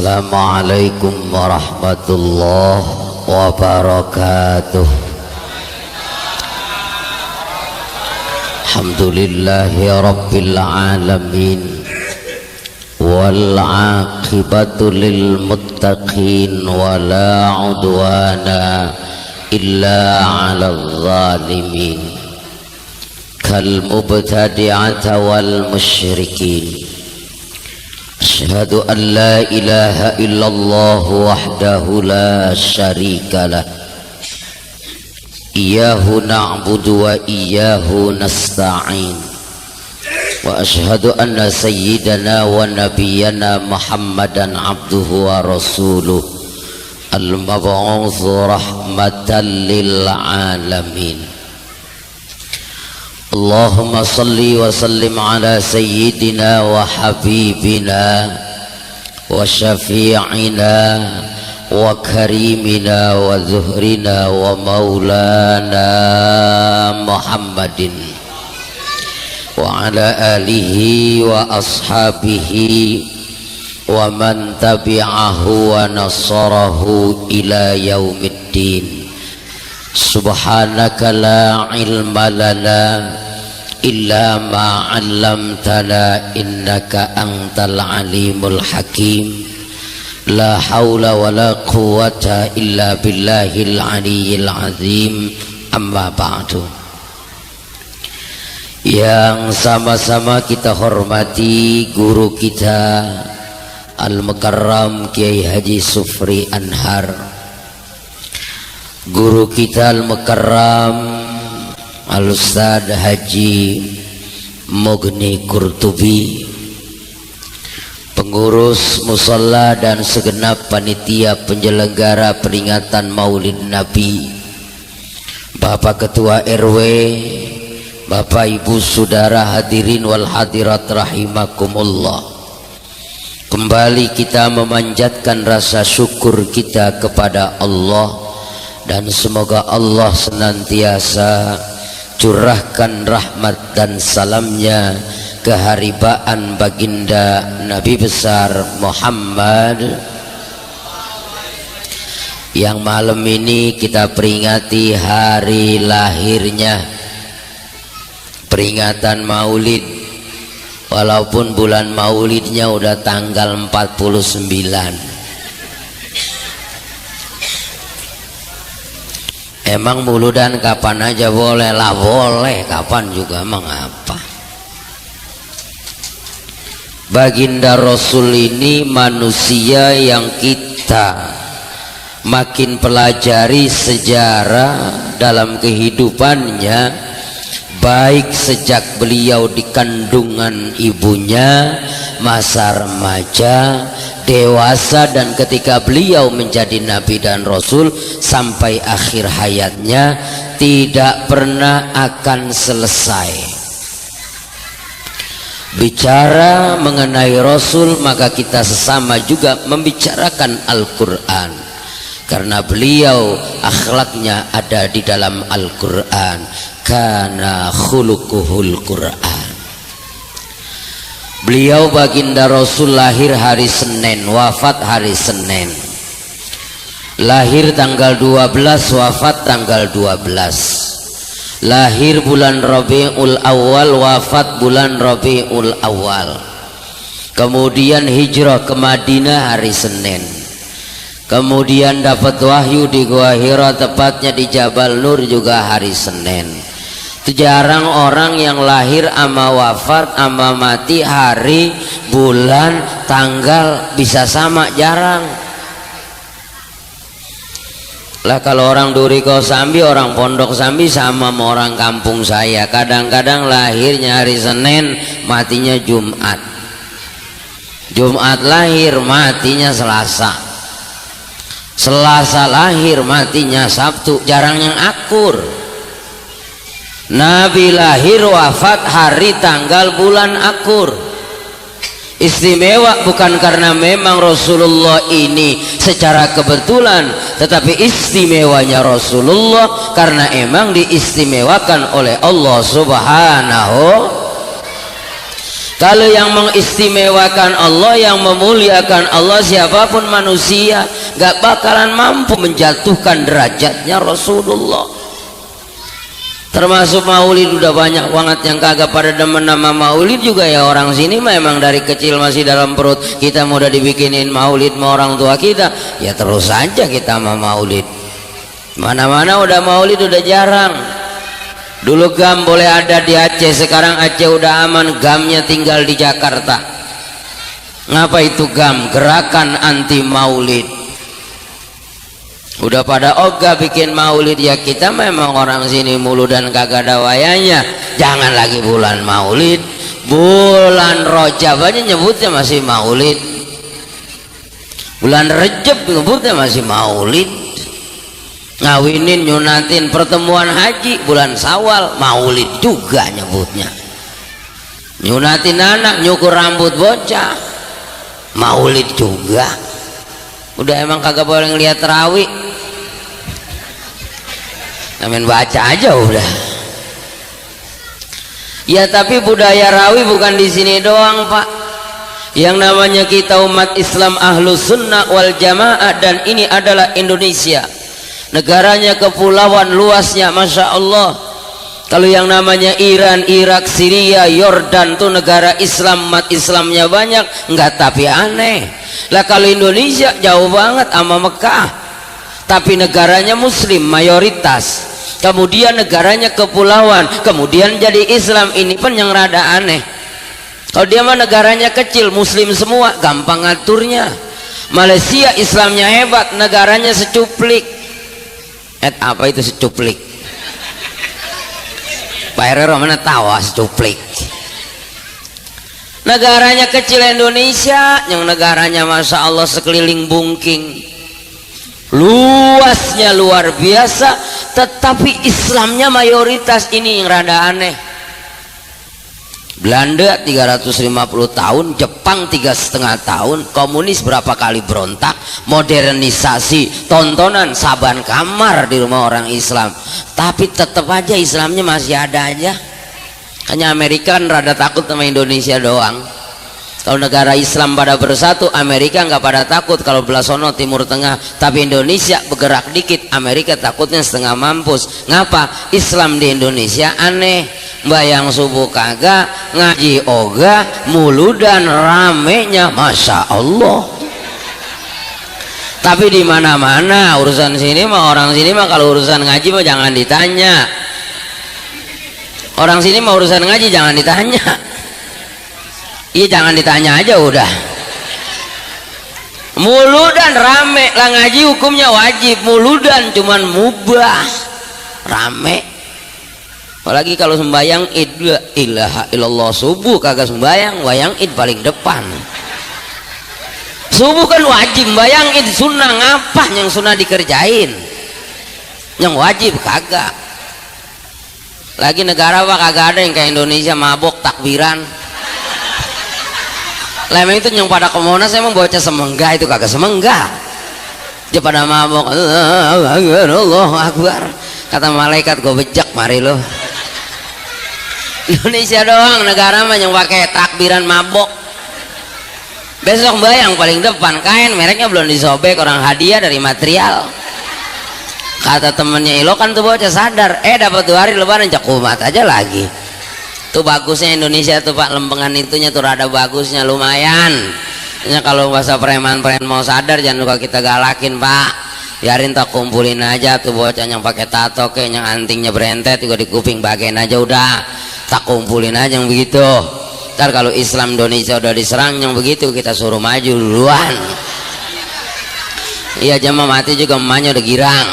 Assalamualaikum warahmatullahi wabarakatuh. Alhamdulillahi rabbil alamin wal aqibatu lil muttaqin wala udwana illa 'alal zalimin kal mubtadi'ata wal musyrikin. Asyhadu an la ilaha illallah wahdahu la syarika lah. Iyyahu na'budu wa iyyahu nasta'in. Wa asyhadu anna sayyidana wa nabiyyana Muhammadan abduhu wa rasuluh al-mab'utsu rahmatan lil alamin. Allahumma salli wa sallim ala sayyidina wa habibina wa syafi'ina wa karimina wa zuhrina wa maulana Muhammadin wa ala alihi wa ashabihi wa man tabi'ahu wa nasarahu ila yaumiddin. Subhanaka la ilma lana illa ma 'allamtana innaka antal alimul hakim. La haula wala quwwata illa billahil aliyyil azim. Amma ba'du. Yang sama-sama kita hormati guru kita Al-Mukarram Kiai Haji Sufri Anhar, guru kita Al-Mukarram Al-Ustadz Haji Mughni Qurtubi, pengurus musalla dan segenap panitia penyelenggara peringatan Maulid Nabi, Bapak Ketua RW, Bapak Ibu Saudara hadirin wal hadirat rahimakumullah. Kembali kita memanjatkan rasa syukur kita kepada Allah, dan semoga Allah senantiasa curahkan rahmat dan salamnya keharibaan baginda Nabi besar Muhammad yang malam ini kita peringati hari lahirnya, peringatan Maulid, walaupun bulan Maulidnya udah tanggal 49. Emang muludan kapan aja boleh lah, boleh kapan juga, mengapa? Baginda Rasul ini manusia yang kita makin pelajari sejarah dalam kehidupannya, baik sejak beliau di kandungan ibunya, masa remaja, dewasa, dan ketika beliau menjadi nabi dan rasul sampai akhir hayatnya, tidak pernah akan selesai. Bicara mengenai rasul, maka kita sesama juga membicarakan Al-Quran, karena beliau akhlaknya ada di dalam Al-Quran. Kana khuluquhul Quran. Beliau baginda Rasul lahir hari Senin, wafat hari Senin. Lahir tanggal 12, wafat tanggal 12. Lahir bulan Rabiul Awal, wafat bulan Rabiul Awal. Kemudian hijrah ke Madinah hari Senin. Kemudian dapat wahyu di Gua Hira, tepatnya di Jabal Nur juga hari Senin. Jarang orang yang lahir ama wafat ama mati hari, bulan, tanggal bisa sama, jarang. Lah kalau orang Duri Kosambi, orang Pondok Sambi sama sama orang kampung saya. Kadang-kadang lahirnya hari Senin, matinya Jumat. Jumat lahir, matinya Selasa. Selasa lahir, matinya Sabtu. Jarang yang akur. Nabi lahir wafat hari tanggal bulan akur. Istimewa bukan karena memang Rasulullah ini secara kebetulan, tetapi istimewanya Rasulullah karena emang diistimewakan oleh Allah Subhanahu. Kalau yang mengistimewakan Allah, yang memuliakan Allah, siapapun manusia gak bakalan mampu menjatuhkan derajatnya Rasulullah. Termasuk maulid, udah banyak banget yang kagak pada demen nama maulid juga ya. Orang sini memang dari kecil masih dalam perut kita mau udah dibikinin maulid sama orang tua kita, ya terus saja kita sama maulid. Mana-mana udah maulid udah jarang. Dulu GAM boleh ada di Aceh, sekarang Aceh udah aman, GAM-nya tinggal di Jakarta. Ngapa itu GAM? Gerakan anti maulid. Udah pada ogah bikin maulid, ya kita memang orang sini mulu dan kagak ada wayanya. Jangan lagi bulan maulid, bulan Rajab aja nyebutnya masih maulid, bulan Rejab nyebutnya masih maulid. Ngawinin, nyunatin, pertemuan haji bulan Syawal, maulid juga nyebutnya. Nyunatin anak, nyukur rambut bocah, maulid juga. Udah emang kagak boleh ngeliat tarawih, namen baca aja udah. Ya tapi budaya rawi bukan di sini doang Pak. Yang namanya kita umat Islam Ahlus Sunnah wal Jamaah, dan ini adalah Indonesia. Negaranya kepulauan, luasnya Masya Allah. Kalau yang namanya Iran, Irak, Syria, Yordan tuh negara Islam, umat Islamnya banyak, enggak tapi aneh. Lah kalau Indonesia jauh banget sama Mekah, tapi negaranya Muslim mayoritas, kemudian negaranya kepulauan, kemudian jadi Islam. Ini pun yang rada aneh. Kalau dia mah negaranya kecil, Muslim semua, gampang ngaturnya. Malaysia Islamnya hebat, negaranya secuplik. Apa itu secuplik? Pak Herero mana tahu secuplik? Negaranya kecil Indonesia, yang negaranya Masya Allah sekeliling bungking, luasnya luar biasa, tetapi Islamnya mayoritas. Ini yang rada aneh. Belanda 350 tahun, Jepang 3,5 tahun, komunis berapa kali berontak, modernisasi, tontonan saban kamar di rumah orang Islam, tapi tetap aja Islamnya masih ada aja. Hanya Amerika kan rada takut sama Indonesia doang. Kalau negara Islam pada bersatu, Amerika nggak pada takut. Kalau belah sono Timur Tengah, tapi Indonesia bergerak dikit, Amerika takutnya setengah mampus. Ngapa? Islam di Indonesia aneh. Bayang subuh kagak, ngaji oga, mulu dan ramenya Masya Allah. Tapi di mana-mana urusan sini mah, orang sini mah kalau urusan ngaji mah jangan ditanya. Orang sini mah urusan ngaji jangan ditanya. Iya jangan ditanya aja udah. Mulu dan rame lah, ngaji hukumnya wajib, mulu dan cuman mubah, rame. Apalagi kalau sembayang id, la ilaha illallah, subuh kagak sembayang, wayang id paling depan. Subuh kan wajib, bayang id sunnah. Ngapa yang sunnah dikerjain, yang wajib kagak. Lagi negara apa kagak ada yang kayak Indonesia mabok takbiran. Lemeng itu yang pada ke Monas emang bocah semenggah itu kagak semenggah, dia pada mabok. Allahu Akbar, kata malaikat gue bejak mari lo. Indonesia doang negara mah yang pakai takbiran mabok. Besok bayang paling depan, kain mereknya belum disobek, orang hadiah dari material. Kata temennya Ilo kan tuh bocah sadar, dapat 2 hari lebaran cak umat aja lagi. Tuh bagusnya Indonesia tuh Pak, lempengan itunya tuh rada bagusnya, lumayan. Ya kalau bahasa preman-preman mau sadar jangan lupa kita galakin Pak. Biarin tak kumpulin aja tuh bocah yang pakai tato, kayak yang antingnya berentet juga di kuping bagian aja udah. Tak kumpulin aja yang begitu. Ntar kalau Islam Indonesia udah diserang yang begitu, kita suruh maju duluan. Iya jamaah mati juga emaknya udah girang.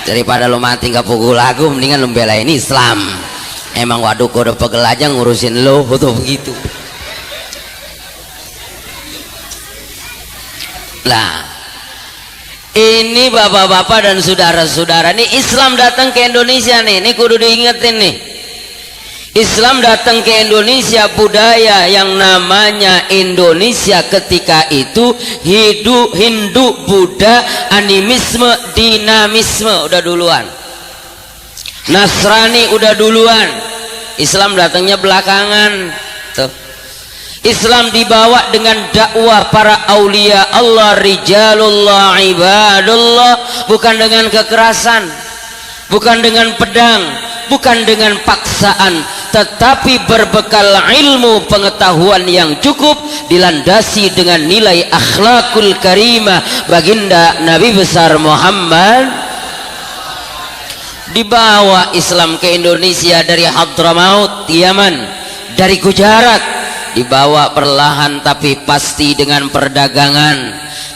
Daripada lo mati nggak pukul lagu, mendingan lo belain Islam. Emang waduh gue udah pegel aja ngurusin lo, betul begitu. Lah ini bapak-bapak dan saudara-saudara, nih Islam datang ke Indonesia nih, ini kudu diingetin nih. Islam datang ke Indonesia, budaya yang namanya Indonesia ketika itu Hindu, Buddha, animisme, dinamisme udah duluan. Nasrani udah duluan. Islam datangnya belakangan. Tuh. Islam dibawa dengan dakwah para aulia Allah, rijalullah, ibadullah, bukan dengan kekerasan, bukan dengan pedang, bukan dengan paksaan, tetapi berbekal ilmu pengetahuan yang cukup, dilandasi dengan nilai akhlakul karimah baginda Nabi besar Muhammad. Dibawa Islam ke Indonesia dari Hadramaut, Yaman, dari Gujarat, dibawa perlahan tapi pasti dengan perdagangan,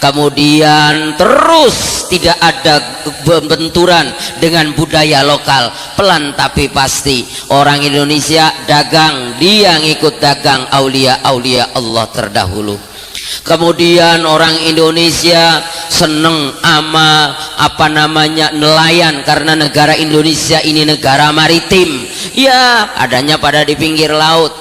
kemudian terus tidak ada benturan dengan budaya lokal, pelan tapi pasti. Orang Indonesia dagang, dia ngikut dagang aulia-aulia Allah terdahulu. Kemudian orang Indonesia seneng ama nelayan, karena negara Indonesia ini negara maritim ya, adanya pada di pinggir laut.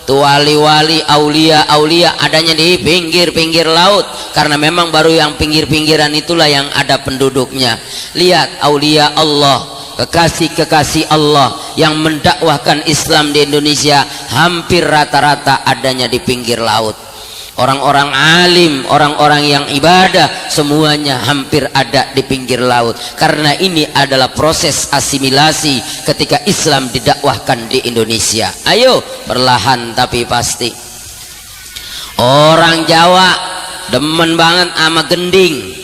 Tuh wali-wali, aulia-aulia adanya di pinggir-pinggir laut, karena memang baru yang pinggir-pinggiran itulah yang ada penduduknya. Lihat aulia Allah, kekasih-kekasih Allah yang mendakwahkan Islam di Indonesia hampir rata-rata adanya di pinggir laut. Orang-orang alim, orang-orang yang ibadah, semuanya hampir ada di pinggir laut, karena ini adalah proses asimilasi ketika Islam didakwahkan di Indonesia. Ayo perlahan tapi pasti. Orang Jawa demen banget sama gending.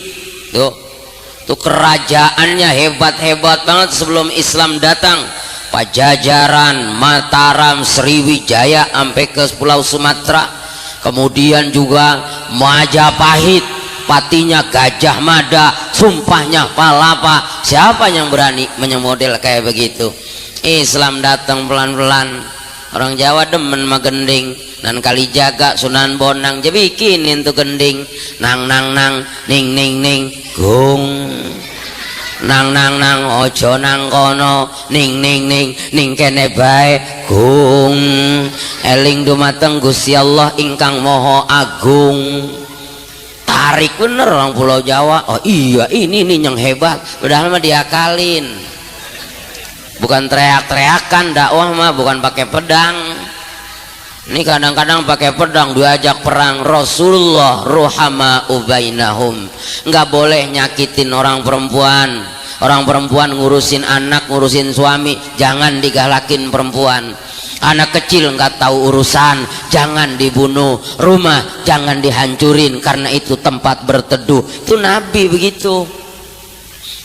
Tuh kerajaannya hebat-hebat banget sebelum Islam datang. Pajajaran, Mataram, Sriwijaya sampai ke Pulau Sumatera. Kemudian juga Majapahit, patinya Gajah Mada, sumpahnya Palapa. Siapa yang berani menyemodel kayak begitu? Islam datang pelan-pelan. Orang Jawa demen sama gending, dan Kalijaga, Sunan Bonang jadi bikinin tuh gending. Nang nang nang, ning ning ning, gung. Nang nang nang, ojo nang kono, ning ning ning, ning kene bae, gung. Eling dumateng Gusti Allah ingkang Maha Agung. Tarik bener orang Pulau Jawa. Oh iya, ini nih yang hebat, padahal mah diakalin. Bukan teriak-teriakan dakwah mah, bukan pakai pedang. Ini kadang-kadang pakai pedang, diajak perang. Rasulullah ruhama ubainahum, nggak boleh nyakitin orang perempuan. Orang perempuan ngurusin anak, ngurusin suami, jangan digalakin perempuan. Anak kecil nggak tahu urusan, jangan dibunuh. Rumah jangan dihancurin, karena itu tempat berteduh. Itu Nabi begitu.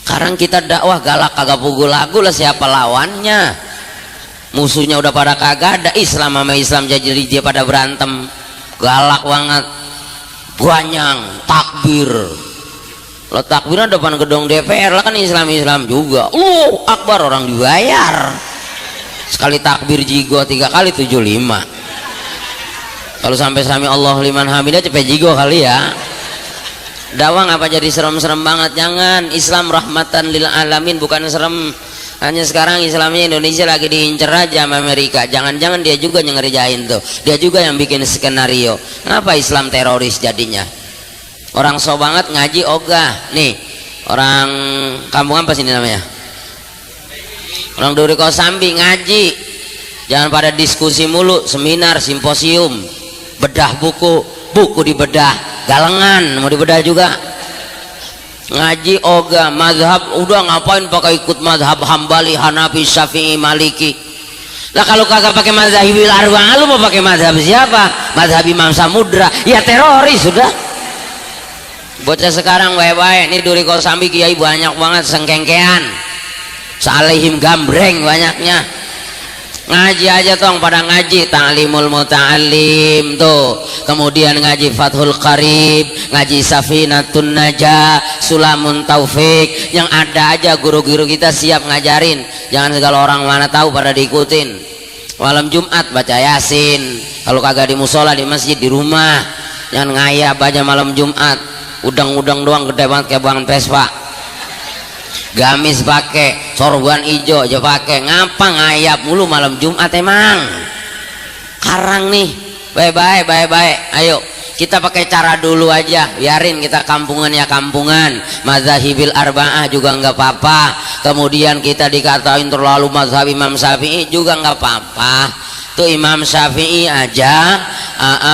Sekarang kita dakwah galak kagak pukul lagu lah, siapa lawannya? Musuhnya udah pada kagak ada. Islam sama Islam jadi dia pada berantem, galak banget, guanyang, takbir. Lo takbiran depan gedung DPR lah, kan Islam juga. Akbar, orang dibayar. Sekali takbir jigo 3 kali 75. Kalau sampai sami Allah liman hamidah cepet jigo kali ya. Dakwah apa jadi serem-serem banget? Jangan. Islam rahmatan lil alamin, bukan serem. Hanya sekarang Islamnya Indonesia lagi diincer aja sama Amerika. Jangan-jangan dia juga yang ngerjain tuh, dia juga yang bikin skenario. Kenapa Islam teroris jadinya? Orang so banget ngaji ogah. Nih orang kampung apa sini namanya? Orang Duri Kosambi ngaji, jangan pada diskusi mulu, seminar, simposium, bedah buku dibedah, galengan mau dibedah juga. Ngaji ogah, mazhab udah ngapain pakai ikut mazhab Hambali, Hanafi, Syafi'i, Maliki. Lah kalau kagak pakai mazhabil arba'ah, lu mau pakai mazhab siapa? Mazhab Imam Samudra, ya teroris sudah. Bocah sekarang baik-baik, ini Duri Kosambi kiai banyak banget sengkengkean. Salihim gambreng banyaknya. Ngaji aja tong pada ngaji ta'limul muta'allim tuh, kemudian ngaji Fathul Qarib, ngaji Safinatun Najah, Sulamun Taufik, yang ada aja guru-guru kita siap ngajarin. Jangan segala orang mana tahu pada diikutin. Malam Jumat baca Yasin, kalau kagak di musola di masjid di rumah. Jangan ngayap aja malam Jumat, udang-udang doang gede banget kayak buangan Vespa. Gamis pakai, sorban hijau aja pakai, ngapa ngayap mulu malam Jumat emang? Karang nih, baik-baik. Ayo kita pakai cara dulu aja, biarin kita kampungan ya kampungan. Mazhabil arba'ah juga nggak apa-apa. Kemudian kita dikatain terlalu mazhab Imam Syafi'i juga nggak apa-apa. Tuh Imam Syafi'i aja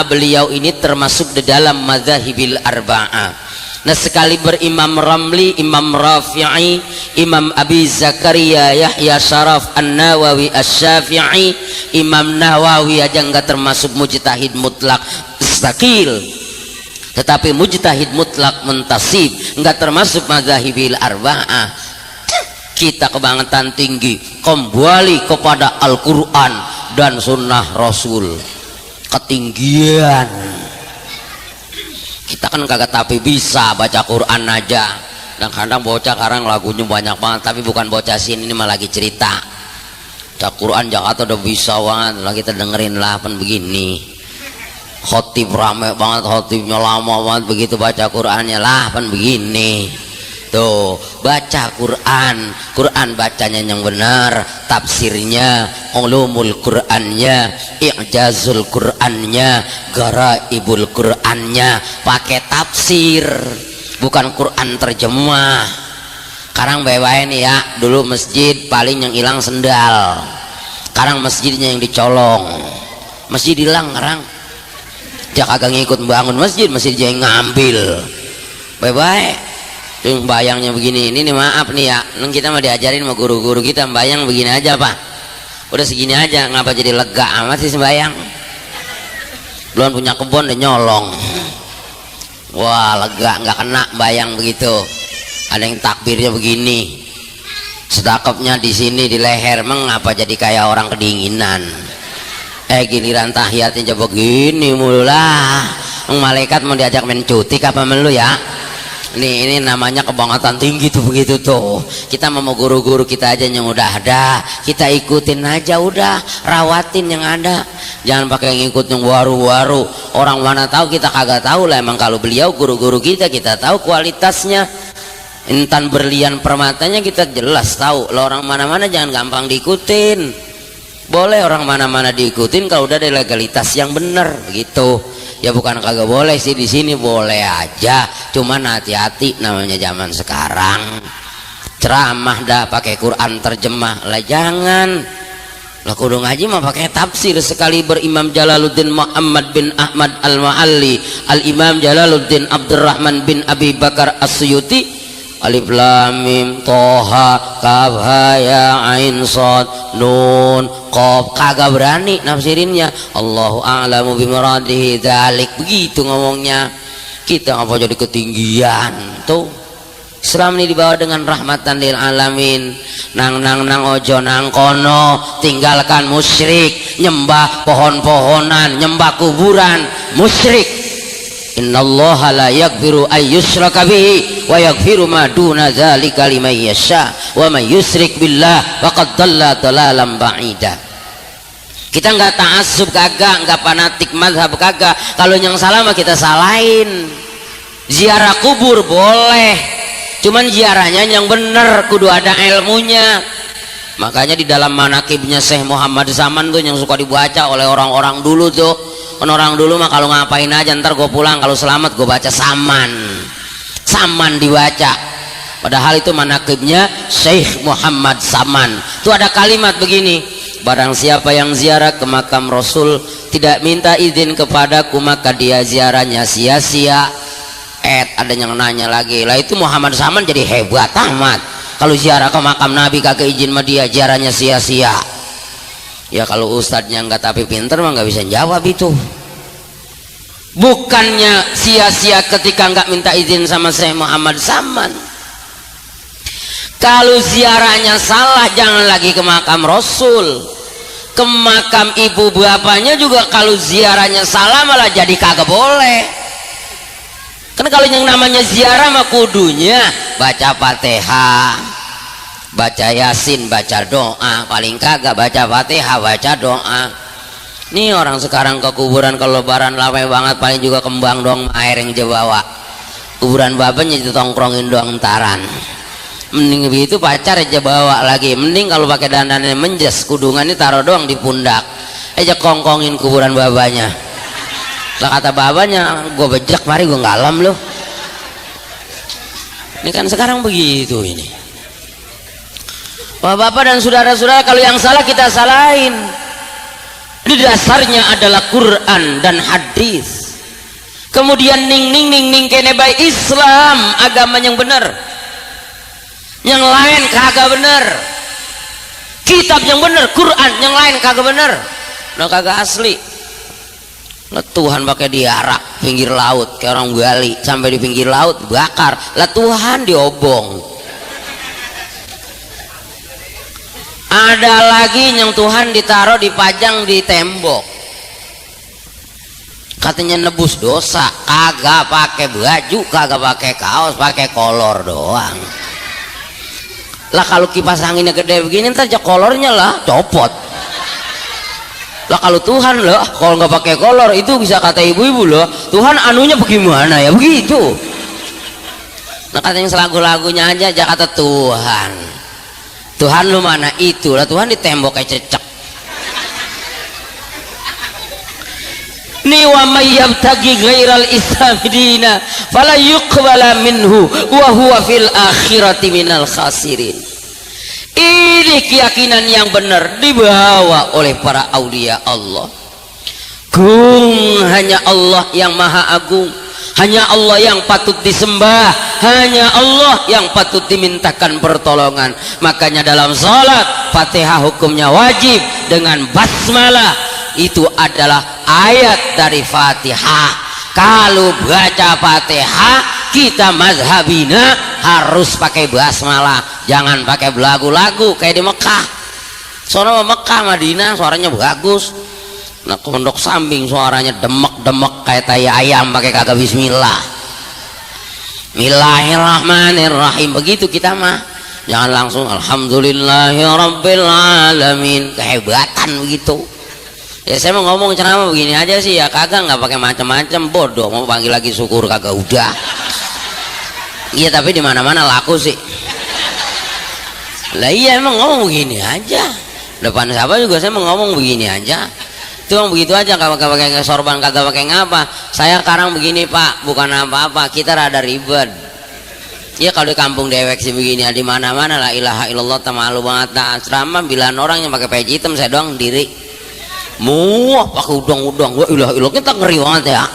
beliau ini termasuk di dalam madzahibil arba'ah. Nah sekali berimam Ramli, Imam Rafi'i, Imam Abi Zakaria Yahya Syaraf An-Nawawi Asy-Syafi'i, Imam Nawawi aja enggak termasuk mujtahid mutlak mustaqil, tetapi mujtahid mutlak muntasib, enggak termasuk madzahibil arba'ah. Kita kebangetan tinggi kembali kepada Al-Quran dan sunnah Rasul, ketinggian. Kita kan kagak tapi bisa baca Quran aja, dan kadang bocah sekarang lagunya banyak banget, tapi bukan bocah sini, ini malah lagi cerita baca Quran Jakarta udah bisa banget, lagi kita dengerin lah pen begini, khotib rame banget, khotibnya lama banget, begitu baca Qurannya lah pen begini. Tuh baca Quran, Quran bacanya yang benar, tafsirnya, ulumul Qurannya, i'jazul Qurannya, garaibul Qurannya, pakai tafsir, bukan Quran terjemah. Sekarang bye-bye nih ya, dulu masjid paling yang hilang sendal, sekarang masjidnya yang dicolong, masjid hilang sekarang, dia kagak ngikut bangun masjid, masjidnya yang ngambil. Bye-bye. Bayangnya begini, ini nih maaf nih ya, kita mau diajarin sama guru-guru kita, bayang begini aja Pak, udah segini aja, ngapa jadi lega amat sih sembayang, belum punya kebun udah nyolong, wah lega, nggak kena bayang begitu. Ada yang takbirnya begini, sedekapnya di sini di leher, mengapa jadi kayak orang kedinginan, giliran tahiyatnya coba begini mulu lah, malaikat mau diajak main cuti apa melu ya. Ini namanya kebangetan tinggi tuh, begitu tuh. Kita mau guru-guru kita aja yang udah ada, kita ikutin aja, udah rawatin yang ada, jangan pakai ngikut yang waru-waru. Orang mana tahu, kita kagak tahu lah. Emang kalau beliau guru-guru kita tahu kualitasnya, intan berlian permatanya kita jelas tahu. Lo orang mana-mana jangan gampang diikutin. Boleh orang mana-mana diikutin kalau udah ada legalitas yang benar begitu. Ya bukan kagak boleh sih, di sini boleh aja, cuman hati-hati, namanya zaman sekarang ceramah dah pakai Quran terjemah lah, jangan lah. Kudu ngaji mah pakai tafsir. Sekali berimam Jalaluddin Muhammad bin Ahmad Al-Ma'alli, Al-Imam Jalaluddin Abdurrahman bin Abi Bakar As-Suyuti, Alif Lam Mim Toha Kaf Ha Ya Ain Shad Nun Qaf, kagak berani nafsirinnya. Allahu a'lamu bimuradihi dzalik, begitu ngomongnya. Kita ngapa jadi ketinggian tuh. Islam ini dibawa dengan rahmatan lil alamin. Nang ojo nang kono, tinggalkan musyrik, nyembah pohon-pohonan, nyembah kuburan, musyrik. Innallaha la yaghfiru ay yushraka bihi wa yaghfiru ma duna dzalika liman yasha wa may yusyrik billah faqad dhalla dhalalan ba'ida. Kita enggak ta'assub kagak, enggak fanatik mazhab kagak. Kalau yang salah mah kita salahin. Ziarah kubur boleh, cuman ziarahnya yang bener, kudu ada ilmunya. Makanya di dalam manakibnya Syekh Muhammad Zaman tuh yang suka dibaca oleh orang-orang dulu tuh. Orang dulu mah kalau ngapain aja, ntar gue pulang kalau selamat gue baca saman dibaca. Padahal itu manakibnya Syekh Muhammad Zaman. Itu ada kalimat begini, barang siapa yang ziarah ke makam Rasul tidak minta izin kepadaku, maka dia ziarahnya sia-sia. Ada yang nanya lagi, lah itu Muhammad Zaman jadi hebat amat, kalau ziarah ke makam Nabi kagak izin sama dia, ziarahnya sia-sia. Ya kalau ustadznya nggak tapi pinter mah nggak bisa jawab itu. Bukannya sia-sia ketika nggak minta izin sama Syekh Muhammad Zaman. Kalau ziarahnya salah, jangan lagi ke makam Rasul, ke makam ibu bapaknya juga kalau ziarahnya salah malah jadi kagak boleh. Kan kalau yang namanya ziarah mah kudunya baca Fatihah, baca Yasin, baca doa, paling kagak baca Fatihah, baca doa. Nih orang sekarang ke kuburan kalau lebaran lama banget, paling juga kembang doang, air yang dia bawa. Kuburan bapaknya ditongkrongin doang entaran. Mending begitu pacar aja bawa lagi. Mending kalau pakai dandannya menjes, kudungannya taruh doang di pundak, aja kongkongin kuburan bapaknya. Lah kata bapaknya, gue bejek mari gue ngalam loh. Ini kan sekarang begitu ini. Bapak-bapak dan saudara-saudara, kalau yang salah kita salahin. di dasarnya adalah Quran dan hadis. Kemudian ning kene bae Islam agama yang benar, yang lain kagak benar. Kitab yang benar Quran, yang lain kagak benar, nah kagak asli. Lah Tuhan pakai diarak pinggir laut kayak orang Bali, sampai di pinggir laut bakar. Lah Tuhan diobong. Ada lagi yang Tuhan ditaruh dipajang di tembok, katanya nebus dosa, kagak pakai baju, kagak pakai kaos, pakai kolor doang. Lah kalau kipas anginnya gede begini ntar aja kolornya lah copot. Lah kalau Tuhan loh kalau nggak pakai kolor itu bisa kata ibu-ibu loh, Tuhan anunya bagaimana ya begitu. Nah katanya selagu-lagunya aja kata Tuhan. Tuhan lu mana itu lah, Tuhan di tembok kayak cecek. Ni wa may yabtaghi ghairal islam dina fala yuqbala minhu wa huwa fil akhirati minal khasirin. Ini keyakinan yang benar dibawa oleh para aulia Allah. Hanya Allah yang maha agung, hanya Allah yang patut disembah, hanya Allah yang patut dimintakan pertolongan. Makanya dalam salat Fatihah hukumnya wajib dengan basmalah, itu adalah ayat dari Fatihah. Kalau baca Fatihah kita mazhabina harus pakai basmalah, jangan pakai lagu-lagu kayak di Mekah. Soalnya Mekah Madinah suaranya bagus, nah pondok samping suaranya demek-demek kayak tai ayam pakai kagak bismillah. Bismillahirrahmanirrahim begitu kita mah, jangan langsung alhamdulillahirabbil alamin, kehebatan begitu. Ya saya mau ngomong ceramah begini aja sih ya, kagak nggak pakai macam-macam, bodoh mau panggil lagi syukur kagak udah. Iya tapi di mana-mana laku sih. Lah iya emang ngomong begini aja, depan siapa juga saya mau ngomong begini aja. Itu begitu aja, kagak pakai sorban, kagak pakai ngapa. Saya sekarang begini Pak, bukan apa-apa, kita rada ribet. Ya kalau di kampung dewek sih begini, di mana-mana la ilaha illallah, malu banget. Nah, ceramah bilan orang yang pakai peci hitam, saya doang diri. Muah pakai udang-udang, wah ilah ilah, kita ngeri banget ya.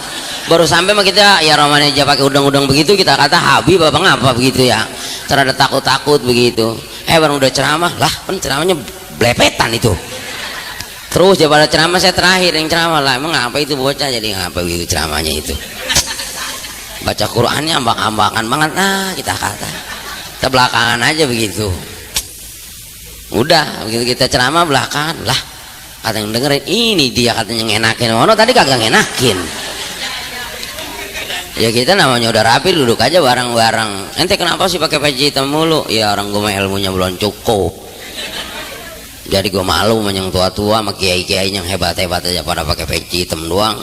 Baru sampai mah kita ya Roman aja pakai udang-udang begitu, kita kata Habib apa ngapa begitu ya, terada takut-takut begitu. Baru udah ceramah lah, kan ceramahnya blepetan itu. Terus pada ceramah saya terakhir yang ceramah lah, emang ngapa itu bocah jadi ngapa begitu ceramahnya itu. Baca Qurannya ambak-ambakan banget, nah kita kata kita belakangan aja begitu. Udah begitu kita ceramah belakangan lah, kata yang dengerin ini dia katanya ngenakin, mana tadi kagak ngenakin. Ya kita namanya udah rapi, duduk aja bareng-bareng. Ente kenapa sih pakai peci hitam mulu? Ya orang gue mah ilmunya belum cukup, jadi gue malu sama yang tua-tua sama kiai-kiai yang hebat-hebat aja pada pakai peci hitam doang.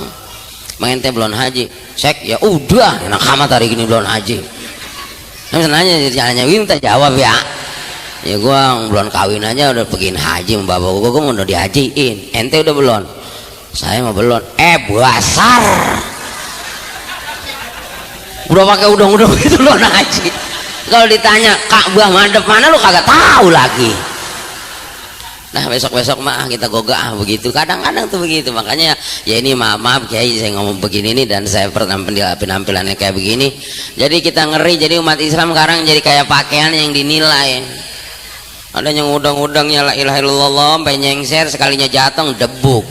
Emang ente belum haji? Sek ya udah enak amat hari gini belum haji. Nah nanya minta jawab ya. Ya gue belum kawin aja udah begini haji sama bapak gue mau udah dihajiin. Ente udah belum? Saya mah belum. Basar udah pakai udang-udang gitu lo haji. Kalau ditanya Ka'bah madep mana lu kagak tahu lagi. Nah besok-besok mah kita gogah begitu, kadang-kadang tuh begitu. Makanya ya ini maaf Kiai saya ngomong begini nih, dan saya penampilannya kayak begini, jadi kita ngeri. Jadi umat Islam sekarang jadi kayak pakaian yang dinilai. Ada yang udang-udangnya la ilaha illallah sampai nyengser, sekalinya jatuh debuk.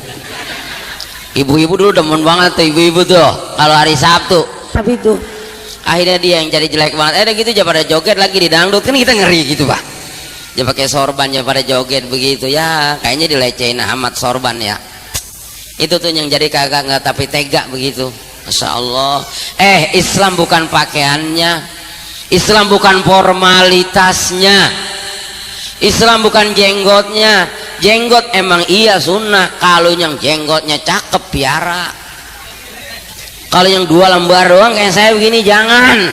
Ibu-ibu dulu demen banget tuh ibu-ibu tuh kalau hari Sabtu, tapi tuh akhirnya dia yang jadi jelek banget. Ada gitu aja pada joget lagi di dangdut, kan kita ngeri gitu Pak. Dia pakai sorban ya pada joget begitu ya, kayaknya dilecehin amat sorban ya. Itu tuh yang jadi kagak nggak tapi tega begitu. Masya Allah. Islam bukan pakaiannya, Islam bukan formalitasnya, Islam bukan jenggotnya. Jenggot emang iya sunnah, kalau yang jenggotnya cakep piara. Kalau yang 2 lembar doang kayak saya begini jangan.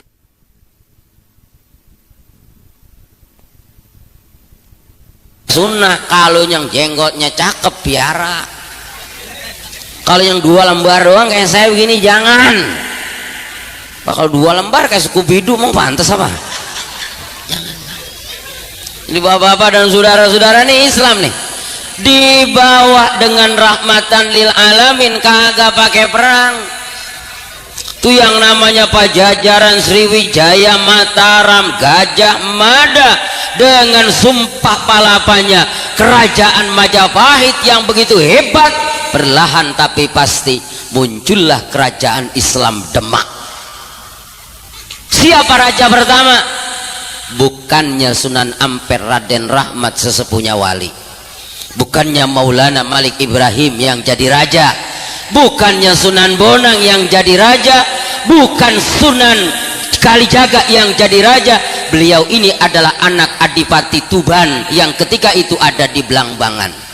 Sunnah kalau yang jenggotnya cakep piara. Kalau yang 2 lembar doang kayak saya begini jangan. Kalau 2 lembar kayak Scooby-Doo mau pantas apa? Jangan. Jadi bapak-bapak dan saudara-saudara nih Islam nih, dibawa dengan rahmatan lil alamin, kagak pakai perang. Itu yang namanya Pajajaran, Sriwijaya, Mataram, Gajah Mada dengan sumpah palapanya kerajaan Majapahit yang begitu hebat, perlahan tapi pasti muncullah kerajaan Islam Demak. Siapa raja pertama? Bukannya Sunan Ampel Raden Rahmat sesepuhnya wali, bukannya Maulana Malik Ibrahim yang jadi raja, bukannya Sunan Bonang yang jadi raja, bukan Sunan Kalijaga yang jadi raja. Beliau ini adalah anak Adipati Tuban yang ketika itu ada di Blangbangan.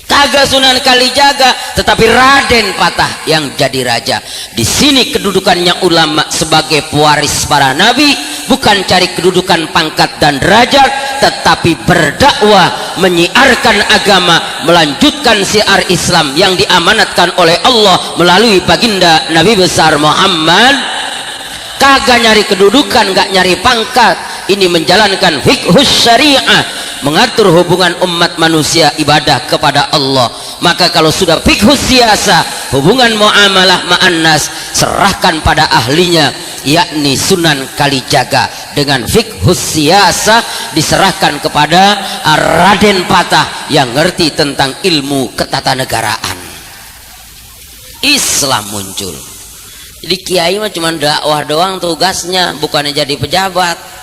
Kagak Sunan Kalijaga, tetapi Raden Patah yang jadi raja. Di sini kedudukannya ulama sebagai pewaris para nabi, bukan cari kedudukan pangkat dan derajat, tetapi berdakwah, menyiarkan agama, melanjutkan syiar Islam yang diamanatkan oleh Allah melalui baginda Nabi besar Muhammad. Kagak nyari kedudukan, gak nyari pangkat. Ini menjalankan fiqhus syariah, mengatur hubungan umat manusia ibadah kepada Allah. Maka kalau sudah fiqhus siasa, hubungan muamalah ma'annas, serahkan pada ahlinya, yakni Sunan Kalijaga. Dengan fiqhus siasa diserahkan kepada Raden Patah yang ngerti tentang ilmu ketatanegaraan. Islam muncul. Jadi kiai mah cuma dakwah doang tugasnya, bukannya jadi pejabat.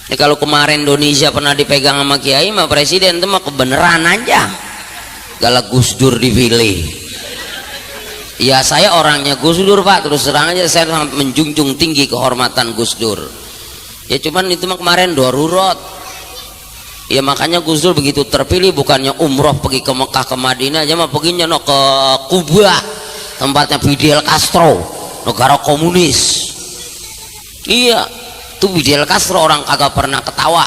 Ya, kalau kemarin Indonesia pernah dipegang sama kiai mah presiden itu mah kebenaran aja. Galak Gus Dur dipilih. Ya saya orangnya Gus Dur Pak, terus terang aja saya sangat menjunjung tinggi kehormatan Gus Dur. Ya cuman itu mah kemarin darurat. Ya makanya Gus Dur begitu terpilih bukannya umroh pergi ke Mekah ke Madinah aja mah perginya no ke Kuba, tempatnya Fidel Castro, negara komunis. Iya, tuh Fidel Castro orang kagak pernah ketawa.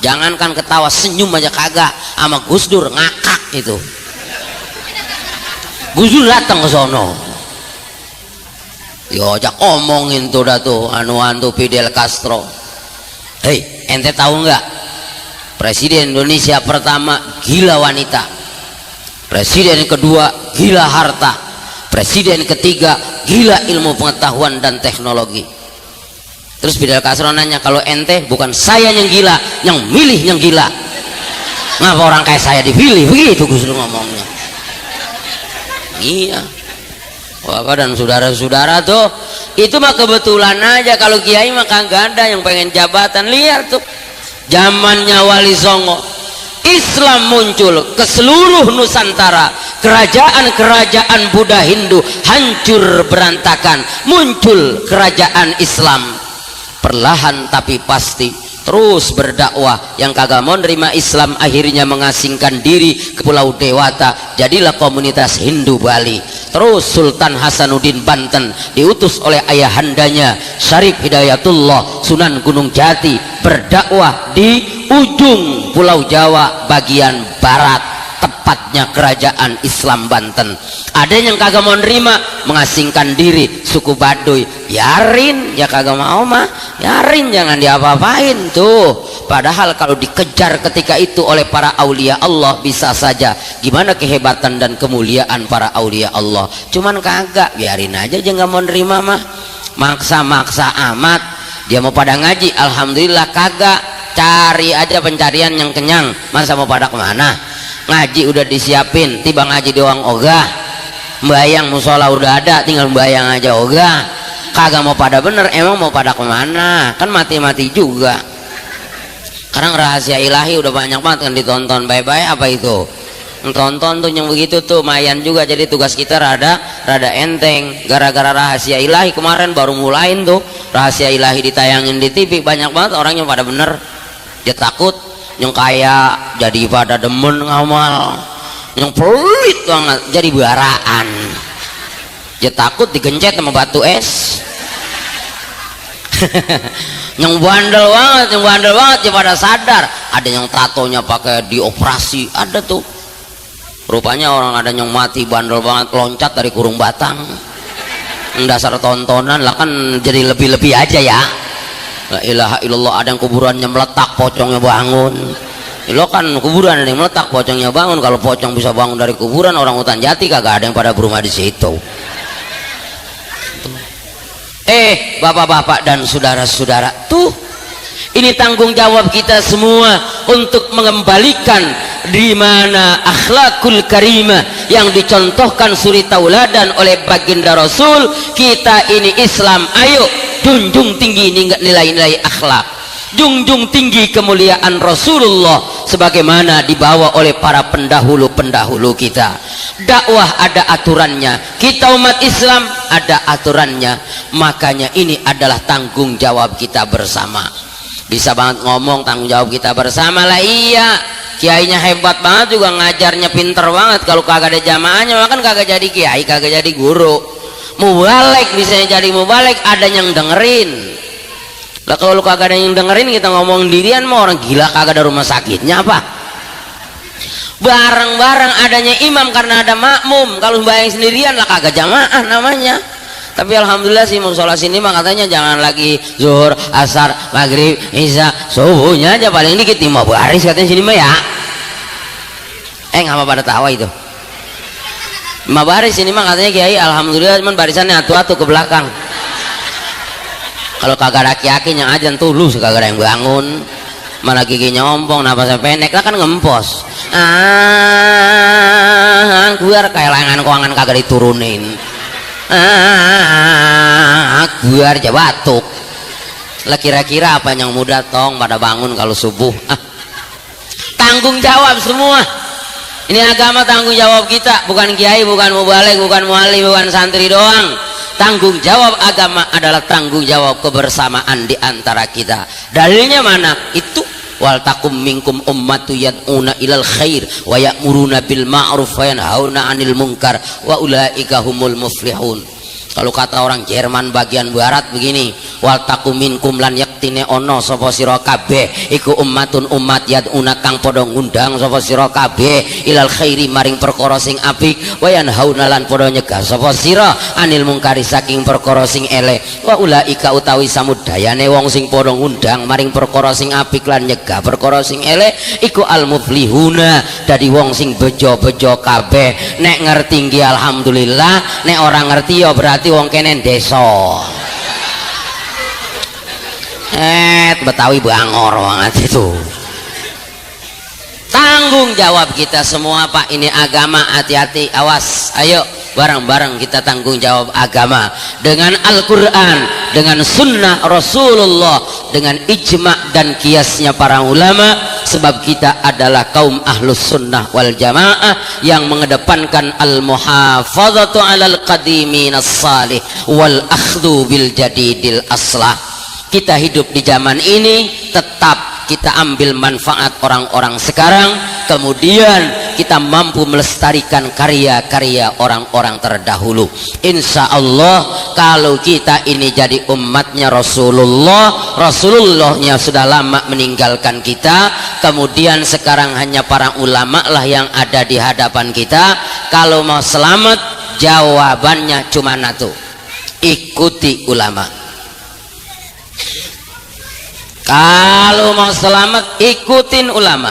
Jangankan ketawa, senyum aja kagak. Sama Gus Dur ngakak itu. Gus Dur datang ke sono. Yo ajak omongin tuh dah tuh anu Fidel Castro. Hei, ente tahu nggak? Presiden Indonesia pertama gila wanita. Presiden kedua gila harta. Presiden ketiga gila ilmu pengetahuan dan teknologi. Terus Fidel Castro nanya, kalau ente bukan saya yang gila, yang milih yang gila. Ngapa orang kayak saya dipilih? Begitu Gus Dur ngomongnya. Iya. Bapak dan saudara-saudara tuh, itu mah kebetulan aja. Kalau kiai mah kagak ada yang pengen jabatan. Lihat tuh, zamannya Wali Songo, Islam muncul ke seluruh Nusantara. Kerajaan-kerajaan Buddha Hindu hancur berantakan, muncul kerajaan Islam. Perlahan tapi pasti terus berdakwah. Yang kagak mau nerima Islam akhirnya mengasingkan diri ke Pulau Dewata, jadilah komunitas Hindu Bali. Terus Sultan Hasanuddin Banten diutus oleh ayahandanya Syarif Hidayatullah Sunan Gunung Jati berdakwah di ujung Pulau Jawa bagian barat, tepatnya kerajaan Islam Banten. Ada yang kagak mau nerima, mengasingkan diri, suku Baduy. Biarin, ya kagak mau mah biarin, jangan diapa-apain tuh. Padahal kalau dikejar ketika itu oleh para aulia Allah bisa saja. Gimana kehebatan dan kemuliaan para aulia Allah. Cuman kagak, biarin aja, jangan mau nerima mah. Maksa-maksa amat. Dia mau pada ngaji, alhamdulillah kagak. Cari aja pencarian yang kenyang. Masa mau pada kemana? Ngaji udah disiapin, tiba ngaji doang ogah. Bayang musola udah ada, tinggal bayang aja ogah. Kagak mau pada bener, emang mau pada kemana? Kan mati-mati juga. Sekarang rahasia ilahi udah banyak banget kan ditonton. Bye-bye apa itu? Nonton tuh yang begitu tuh mayan juga. Jadi tugas kita rada enteng. Gara-gara rahasia ilahi kemarin baru mulain tuh. Rahasia ilahi ditayangin di TV, banyak banget orang yang pada bener. Dia takut yang kaya jadi pada demen ngamal, yang pelit banget jadi baraan. Dia takut digencet sama batu es. yang bandel banget ya pada sadar. Ada yang tatonya pakai dioperasi, ada tuh rupanya orang ada yang mati bandel banget loncat dari kurung batang. Dasar tontonan lah kan, jadi lebih-lebih aja ya. La ilaha illallah. Ada yang kuburannya meletak, pocongnya bangun. Lo kan kuburan ada yang meletak, pocongnya bangun. Kalau pocong bisa bangun dari kuburan, orang hutan jati kagak ada yang pada berumah di situ. Bapak-bapak dan saudara-saudara, tuh ini tanggung jawab kita semua untuk mengembalikan di mana akhlakul karimah yang dicontohkan suri tauladan oleh baginda Rasul. Kita ini Islam, ayo junjung tinggi nilai-nilai akhlak, junjung tinggi kemuliaan Rasulullah sebagaimana dibawa oleh para pendahulu-pendahulu kita. Dakwah ada aturannya, kita umat Islam ada aturannya. Makanya ini adalah tanggung jawab kita bersama. Bisa banget ngomong tanggung jawab kita bersama lah, iya. Kiainya hebat banget juga, ngajarnya pinter banget. Kalau kagak ada jamaahnya makan kagak jadi kiai, kagak jadi guru. Mubalik misalnya jadi mubalik, ada yang dengerin. Lah kalau kagak ada yang dengerin, kita ngomong dirian mau orang gila, kagak ada rumah sakitnya apa? Bareng-bareng adanya imam karena ada makmum. Kalau bayang sendirian lah kagak jamaah namanya. Tapi alhamdulillah sih musola sini mah katanya jangan lagi zuhur, asar, maghrib, isya, subuhnya aja paling dikit 5 baris katanya sini mah ya. Ngapa pada tawa itu? 5 baris sini mah katanya kiai, alhamdulillah cuman barisannya atu-atu ke belakang. Kalau kagak ada aki-aki yang ajan tulus, kagak ada yang bangun, malah giginya ompong, napasnya pendek lah kan ngempos. Guar kayak langan keuangan kagak diturunin. Guar aja batuk. Lah kira-kira apa yang muda tong pada bangun kalau subuh? Tanggung jawab semua. Ini agama tanggung jawab kita, bukan kiai, bukan mubalik, bukan mualim, bukan santri doang. Tanggung jawab agama adalah tanggung jawab kebersamaan di antara kita. Dalilnya mana? Itu wal takum minkum ummatu yad'una ilal khair wa ya'muruna bil ma'ruf wa yanhauna 'anil munkar wa ulaika humul muflihun. Kalau kata orang Jerman bagian barat begini, wal takum minkum lan yaktine ono sapa sira kabeh iku ummatun umat yad'una kang padha ngundang sapa sira kabeh ilal khairi maring perkara sing apik wa yanhauna lan padha nyegah sapa sira anil mungkari saking perkara sing elek wa ulaika utawi samudayane wong sing padha ngundang maring perkara sing apik lan nyegah perkara sing elek iku al muflihuna, dadi wong sing bejo-bejo kabeh. Nek ngerti nggih alhamdulillah, nek ora ngerti ya berarti wong kene desa. Betawi bangor banget itu. Tanggung jawab kita semua Pak, ini agama, hati-hati, awas, ayo bareng-bareng kita tanggung jawab agama dengan Al-Quran, dengan sunnah Rasulullah, dengan ijma' dan kiasnya para ulama. Sebab kita adalah kaum ahlus sunnah wal jamaah yang mengedepankan al-muhafazatu alal qadimin as-salih wal akhdhu bil jadidil aslah. Kita hidup di zaman ini, tetap kita ambil manfaat orang-orang sekarang, kemudian kita mampu melestarikan karya-karya orang-orang terdahulu. Insya Allah kalau kita ini jadi umatnya Rasulullah, Rasulullahnya sudah lama meninggalkan kita, kemudian sekarang hanya para ulama lah yang ada di hadapan kita. Kalau mau selamat, jawabannya cuma satu, ikuti ulama. Kalau mau selamat, ikutin ulama.